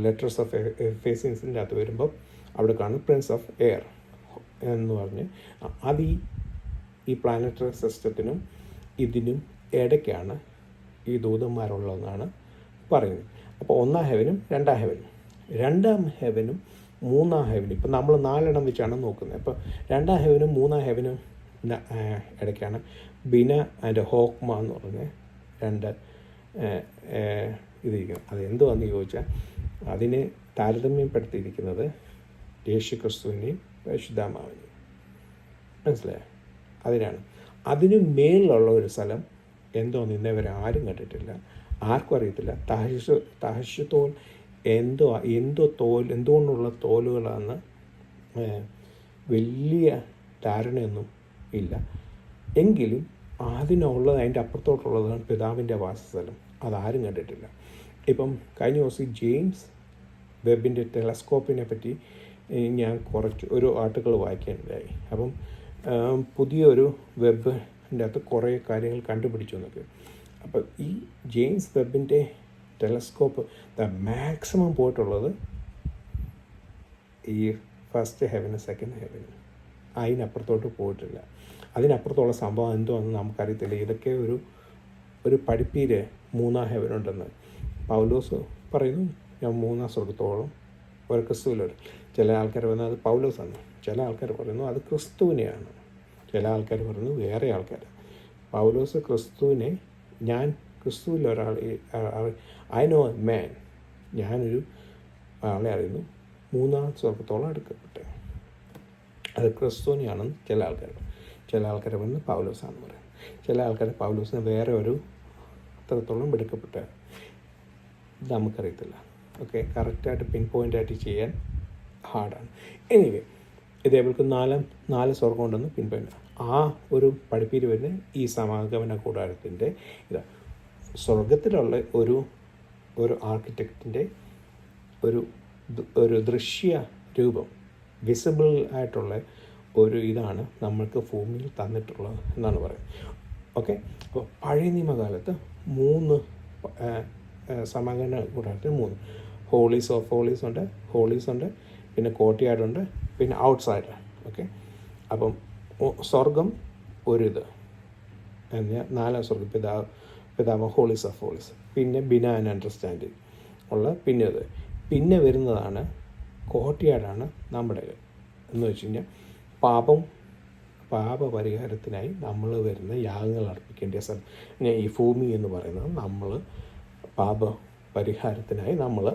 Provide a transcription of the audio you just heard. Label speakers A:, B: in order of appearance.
A: Letters of എഫേസിയൻസിൻ്റെ അകത്ത് വരുമ്പോൾ അവിടെ കാണും പ്രിൻസ് ഓഫ് എയർ എന്ന് പറഞ്ഞ് അത് ഈ പ്ലാനറ്ററി സിസ്റ്റത്തിനും ഇതിനും ഇടയ്ക്കാണ് ഈ ദൂതന്മാരുള്ളതെന്നാണ് പറയുന്നത്. അപ്പോൾ 1ാം ഹെവനും 2ാം ഹെവനും 2ാം ഹെവനും 3ാം ഹെവനും ഇപ്പം നമ്മൾ 4 വെച്ചാണ് നോക്കുന്നത്. അപ്പോൾ 2ാം ഹെവനും 3ാം ഹെവനും ഇടയ്ക്കാണ് ബിന ആൻഡ് ഹോക്മ എന്ന് പറഞ്ഞ് 2 ഇതിരിക്കുന്നത്. അതെന്തുവാന്ന് ചോദിച്ചാൽ അതിനെ താരതമ്യപ്പെടുത്തിയിരിക്കുന്നത് യേശു ക്രിസ്തുവിനെയും പരിശുദ്ധാത്മാവിനെയും, മനസ്സിലായോ? അതിനാണ്. അതിന് മേളിലുള്ള ഒരു സ്ഥലം എന്തോന്ന് ഇന്നേവരെ ആരും കണ്ടിട്ടില്ല, ആർക്കും അറിയത്തില്ല. തഹശ് തോൽ എന്തുകൊണ്ടുള്ള തോലുകളാണെന്ന് വലിയ ധാരണയൊന്നും ഇല്ല. എങ്കിലും അതിനുള്ളത് അതിൻ്റെ അപ്പുറത്തോട്ടുള്ളതാണ് പിതാവിൻ്റെ വാസസ്ഥലം. അതാരും കണ്ടിട്ടില്ല. ഇപ്പം കഴിഞ്ഞ ദിവസം ജെയിംസ് വെബിൻ്റെ ടെലസ്കോപ്പിനെ പറ്റി ഞാൻ ഒരു ആർട്ടിക്കിൾ വായിക്കാനുണ്ടായി. അപ്പം പുതിയൊരു വെബിൻ്റെ അകത്ത് കുറേ കാര്യങ്ങൾ കണ്ടുപിടിച്ചു എന്നൊക്കെ. അപ്പം ഈ ജെയിംസ് വെബിൻ്റെ ടെലസ്കോപ്പ് മാക്സിമം പോയിട്ടുള്ളത് ഈ ഫസ്റ്റ് ഹെവനും സെക്കൻഡ് ഹെവനും, അതിനപ്പുറത്തോട്ട് പോയിട്ടില്ല. അതിനപ്പുറത്തുള്ള സംഭവം എന്തുവാണെന്ന് നമുക്കറിയത്തില്ല. ഇതൊക്കെ ഒരു പഠിപ്പീര് 3ാം ഹെവനുണ്ടെന്ന് പൗലോസ് പറയുന്നു. ഞാൻ 3ാം സ്വർഗത്തോളം ഒരു ക്രിസ്തുവിലോട്ട്. ചില ആൾക്കാർ പറയുന്നത് അത് പൗലോസാണ്, ചില ആൾക്കാർ പറയുന്നു അത് ക്രിസ്തുവിനെയാണ്, ചില ആൾക്കാർ പറയുന്നു വേറെ ആൾക്കാർ. പൗലോസ് ക്രിസ്തുവിനെ, ഞാൻ ക്രിസ്തുവിൽ ഒരാൾ, ഐ നോ എ മാൻ, ഞാനൊരു ആളെ അറിയുന്നു 3ാം സ്വർഗത്തോളം എടുക്കപ്പെട്ടെ, അത് ക്രിസ്തുവിനെയാണെന്ന് ചില ആൾക്കാർ പറയുന്നത് പൗലോസാണെന്ന് പറയും. ചില ആൾക്കാർ പൗലോസിനെ വേറെ ഒരു അത്രത്തോളം എടുക്കപ്പെട്ട നമുക്കറിയത്തില്ല. ഓക്കെ, കറക്റ്റായിട്ട് പിൻ പോയിൻ്റായിട്ട് ചെയ്യാൻ ഹാർഡാണ്. എനിവേ, ഇതേപോലെ 4 സ്വർഗം ഉണ്ടെന്ന് പിൻ പോയിൻ്റ്. ആ ഒരു പഠിപ്പീര് വരുന്ന ഈ സമാഗമന കൂടാരത്തിൻ്റെ സ്വർഗത്തിലുള്ള ഒരു ആർക്കിടെക്റ്റിൻ്റെ ഒരു ദൃശ്യ രൂപം, വിസിബിൾ ആയിട്ടുള്ള ഒരു ഇതാണ് നമ്മൾക്ക് ഭൂമിയിൽ തന്നിട്ടുള്ളത് എന്നാണ് പറയുന്നത്. ഓക്കെ, അപ്പോൾ പഴയ നിയമകാലത്ത് 3 സമാഗമന കൂടാരത്തിന് 3 ഹോളീസ് ഓഫ് ഹോളീസ് ഉണ്ട്, പിന്നെ കോർട്ട്യാർഡുണ്ട്, പിന്നെ ഔട്ട്സൈഡ്. ഓക്കെ, അപ്പം സ്വർഗം ഒരിത്, 4ാം സ്വർഗം പിതാവ് ഹോളീസ് ഓഫ് ഹോളീസ്, പിന്നെ ബിന ആൻഡ് അണ്ടർസ്റ്റാൻഡിങ് ഉള്ള പിന്നെ വരുന്നതാണ് കോർട്ട്യാർഡാണ് നമ്മുടെ എന്ന് വെച്ച് കഴിഞ്ഞാൽ പാപപരിഹാരത്തിനായി നമ്മൾ വരുന്ന യാഗങ്ങൾ അർപ്പിക്കേണ്ട സ്ഥലം. ഈ ഭൂമി എന്ന് പറയുന്നത് നമ്മൾ പാപപരിഹാരത്തിനായി നമ്മൾ